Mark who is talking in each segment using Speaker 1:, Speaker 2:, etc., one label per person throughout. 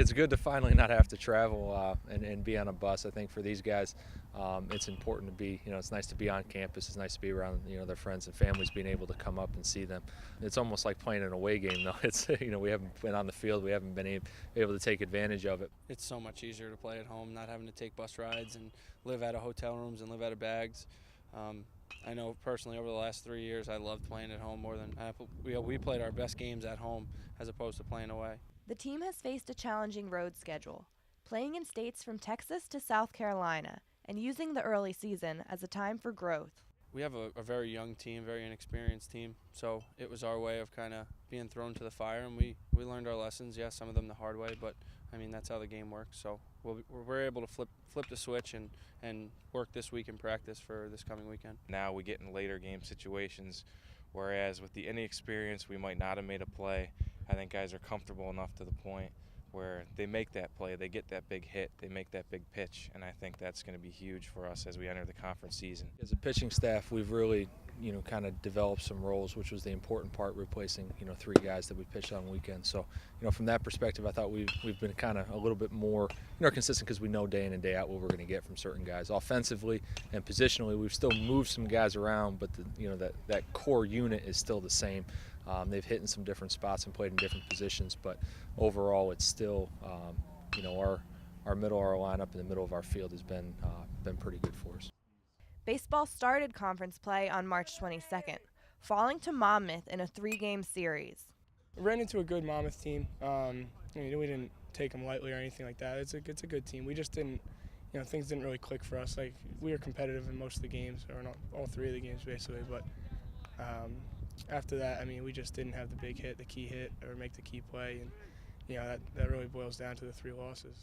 Speaker 1: It's good to finally not have to travel and be on a bus. I think for these guys, it's important to be, it's nice to be on campus. It's nice to be around, their friends and families, being able to come up and see them. It's almost like playing an away game, though. It's, we haven't been on the field. We haven't been able to take advantage of it.
Speaker 2: It's so much easier to play at home, not having to take bus rides and live out of hotel rooms and live out of bags. I know personally over the last 3 years I loved playing at home more than we played our best games at home as opposed to playing away.
Speaker 3: The team has faced a challenging road schedule, playing in states from Texas to South Carolina and using the early season as a time for growth.
Speaker 2: We have a very young team, very inexperienced team, so it was our way of kind of being thrown to the fire, and we learned our lessons, yes, some of them the hard way, but I mean that's how the game works. So we're able to flip the switch and work this week in practice for this coming weekend.
Speaker 4: Now we get in later game situations, whereas with the inexperience we might not have made a play. I think guys are comfortable enough to the point where they make that play, they get that big hit, they make that big pitch, and I think that's going to be huge for us as we enter the conference season.
Speaker 1: As a pitching staff, we've really, kind of developed some roles, which was the important part, replacing, 3 guys that we pitched on weekends. So, from that perspective, I thought we've been kind of a little bit more, consistent because we know day in and day out what we're going to get from certain guys. Offensively and positionally, we've still moved some guys around, but that core unit is still the same. They've hit in some different spots and played in different positions, but overall, it's still, our middle, our lineup in the middle of our field has been pretty good for us.
Speaker 3: Baseball started conference play on March 22nd, falling to Monmouth in a 3-game series.
Speaker 5: We ran into a good Monmouth team. We didn't take them lightly or anything like that. It's a good team. We just didn't, things didn't really click for us. Like, we were competitive in most of the games, or not all 3 of the games basically, but after that, we just didn't have the big hit, the key hit, or make the key play, and that really boils down to the 3 losses.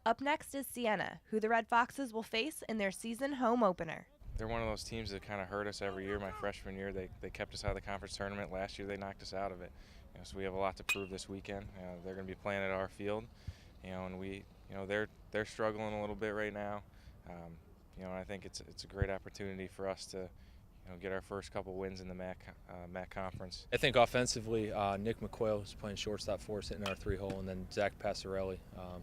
Speaker 3: Up next is Siena, who the Red Foxes will face in their season home opener.
Speaker 4: They're one of those teams that kind of hurt us every year. My freshman year, they kept us out of the conference tournament. Last year, they knocked us out of it. So we have a lot to prove this weekend. They're going to be playing at our field, and they're struggling a little bit right now. I think it's a great opportunity for us to get our first couple wins in the MAAC conference.
Speaker 1: I think offensively, Nick McQuail is playing shortstop for us, hitting our 3-hole, and then Zach Passarelli,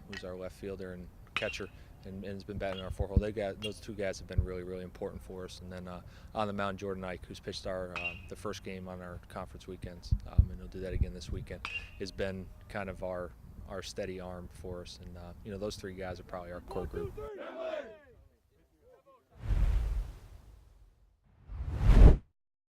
Speaker 1: who's our left fielder and catcher, and has been batting our 4-hole. Those 2 guys have been really, really important for us. And then on the mound, Jordan Ike, who's pitched the first game on our conference weekends, and he'll do that again this weekend, has been kind of our steady arm for us. And those 3 guys are probably our core group.